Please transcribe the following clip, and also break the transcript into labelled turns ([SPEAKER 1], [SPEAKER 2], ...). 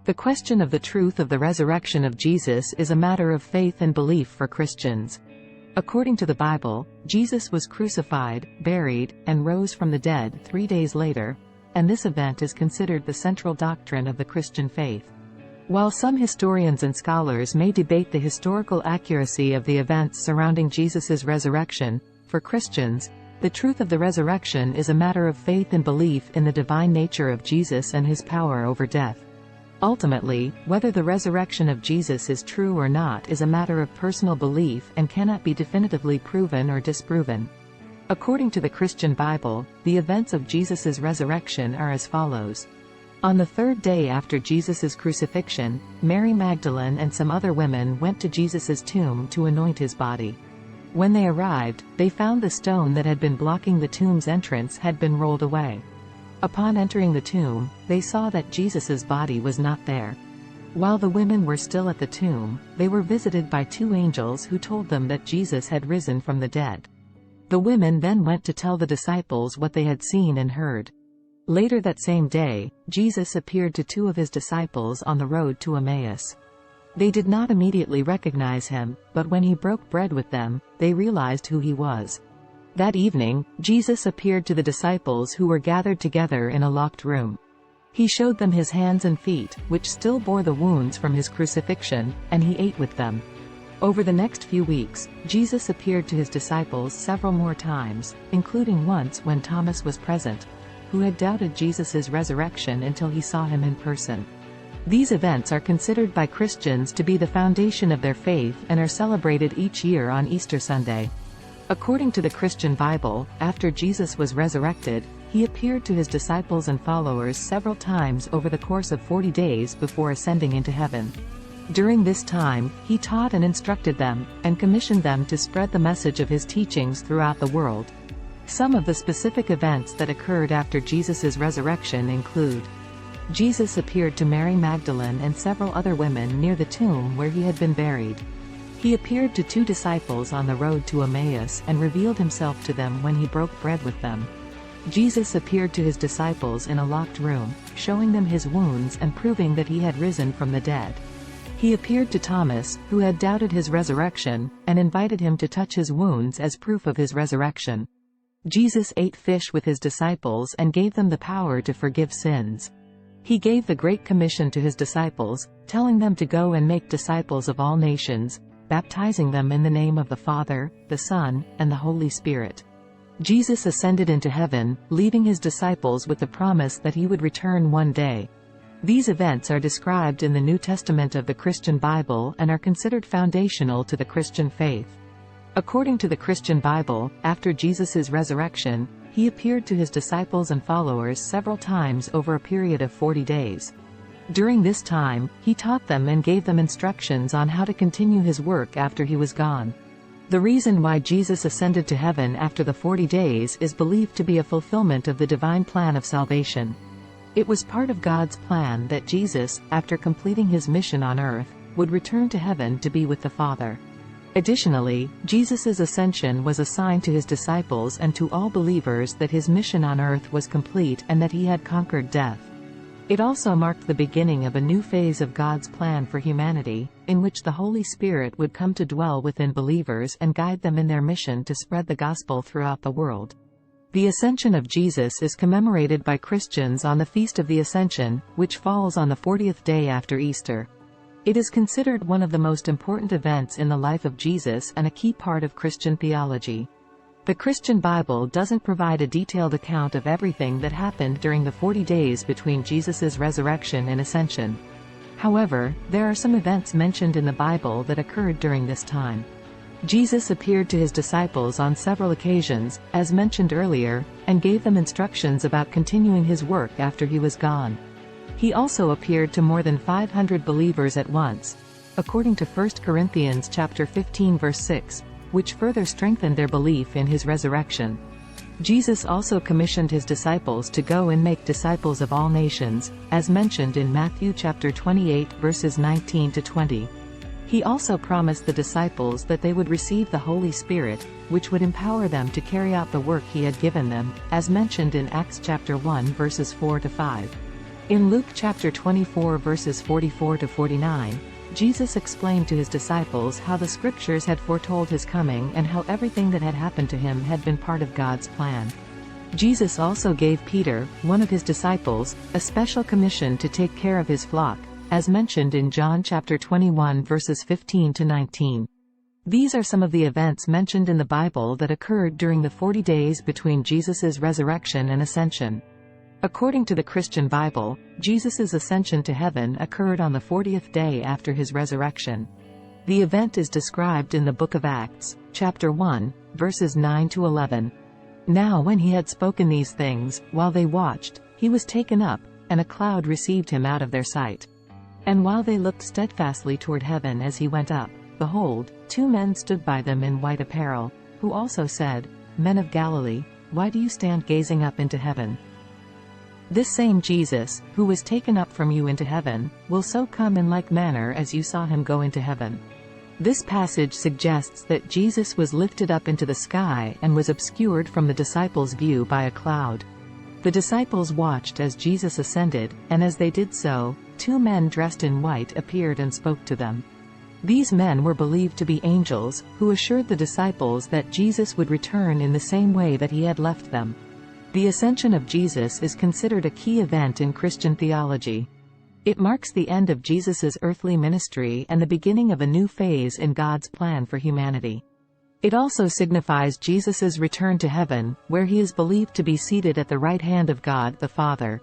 [SPEAKER 1] The question of the truth of the resurrection of Jesus is a matter of faith and belief for Christians. According to the Bible, Jesus was crucified, buried, and rose from the dead 3 days later, and this event is considered the central doctrine of the Christian faith. While some historians and scholars may debate the historical accuracy of the events surrounding Jesus' resurrection, for Christians, the truth of the resurrection is a matter of faith and belief in the divine nature of Jesus and his power over death. Ultimately, whether the resurrection of Jesus is true or not is a matter of personal belief and cannot be definitively proven or disproven. According to the Christian Bible, the events of Jesus' resurrection are as follows. On the third day after Jesus' crucifixion, Mary Magdalene and some other women went to Jesus' tomb to anoint his body. When they arrived, they found the stone that had been blocking the tomb's entrance had been rolled away. Upon entering the tomb, they saw that Jesus' body was not there. While the women were still at the tomb, they were visited by 2 angels who told them that Jesus had risen from the dead. The women then went to tell the disciples what they had seen and heard. Later that same day, Jesus appeared to 2 of his disciples on the road to Emmaus. They did not immediately recognize him, but when he broke bread with them, they realized who he was. That evening, Jesus appeared to the disciples who were gathered together in a locked room. He showed them his hands and feet, which still bore the wounds from his crucifixion, and he ate with them. Over the next few weeks, Jesus appeared to his disciples several more times, including once when Thomas was present, who had doubted Jesus' resurrection until he saw him in person. These events are considered by Christians to be the foundation of their faith and are celebrated each year on Easter Sunday. According to the Christian Bible, after Jesus was resurrected, he appeared to his disciples and followers several times over the course of 40 days before ascending into heaven. During this time, he taught and instructed them, and commissioned them to spread the message of his teachings throughout the world. Some of the specific events that occurred after Jesus' resurrection include: Jesus appeared to Mary Magdalene and several other women near the tomb where he had been buried. He appeared to 2 disciples on the road to Emmaus and revealed himself to them when he broke bread with them. Jesus appeared to his disciples in a locked room, showing them his wounds and proving that he had risen from the dead. He appeared to Thomas, who had doubted his resurrection, and invited him to touch his wounds as proof of his resurrection. Jesus ate fish with his disciples and gave them the power to forgive sins. He gave the Great Commission to his disciples, telling them to go and make disciples of all nations, baptizing them in the name of the Father, the Son, and the Holy Spirit. Jesus ascended into heaven, leaving his disciples with the promise that he would return one day. These events are described in the New Testament of the Christian Bible and are considered foundational to the Christian faith. According to the Christian Bible, after Jesus' resurrection, he appeared to his disciples and followers several times over a period of 40 days. During this time, he taught them and gave them instructions on how to continue his work after he was gone. The reason why Jesus ascended to heaven after the 40 days is believed to be a fulfillment of the divine plan of salvation. It was part of God's plan that Jesus, after completing his mission on earth, would return to heaven to be with the Father. Additionally, Jesus' ascension was a sign to his disciples and to all believers that his mission on earth was complete and that he had conquered death. It also marked the beginning of a new phase of God's plan for humanity, in which the Holy Spirit would come to dwell within believers and guide them in their mission to spread the gospel throughout the world. The Ascension of Jesus is commemorated by Christians on the Feast of the Ascension, which falls on the 40th day after Easter. It is considered one of the most important events in the life of Jesus and a key part of Christian theology. The Christian Bible doesn't provide a detailed account of everything that happened during the 40 days between Jesus' resurrection and ascension. However, there are some events mentioned in the Bible that occurred during this time. Jesus appeared to his disciples on several occasions, as mentioned earlier, and gave them instructions about continuing his work after he was gone. He also appeared to more than 500 believers at once, according to 1 Corinthians chapter 15 verse 6, which further strengthened their belief in his resurrection. Jesus also commissioned his disciples to go and make disciples of all nations, as mentioned in Matthew chapter 28 verses 19 to 20. He also promised the disciples that they would receive the Holy Spirit, which would empower them to carry out the work he had given them, as mentioned in Acts chapter 1 verses 4 to 5. In Luke chapter 24 verses 44 to 49, Jesus explained to his disciples how the scriptures had foretold his coming and how everything that had happened to him had been part of God's plan. Jesus also gave Peter, one of his disciples, a special commission to take care of his flock, as mentioned in John chapter 21 verses 15 to 19. These are some of the events mentioned in the Bible that occurred during the 40 days between Jesus' resurrection and ascension. According to the Christian Bible, Jesus' ascension to heaven occurred on the 40th day after his resurrection. The event is described in the book of Acts, chapter 1, verses 9 to 11. Now when he had spoken these things, while they watched, he was taken up, and a cloud received him out of their sight. And while they looked steadfastly toward heaven as he went up, behold, 2 men stood by them in white apparel, who also said, Men of Galilee, why do you stand gazing up into heaven? This same Jesus, who was taken up from you into heaven, will so come in like manner as you saw him go into heaven. This passage suggests that Jesus was lifted up into the sky and was obscured from the disciples' view by a cloud. The disciples watched as Jesus ascended, and as they did so, 2 men dressed in white appeared and spoke to them. These men were believed to be angels, who assured the disciples that Jesus would return in the same way that he had left them. The ascension of Jesus is considered a key event in Christian theology. It marks the end of Jesus' earthly ministry and the beginning of a new phase in God's plan for humanity. It also signifies Jesus' return to heaven, where he is believed to be seated at the right hand of God the Father,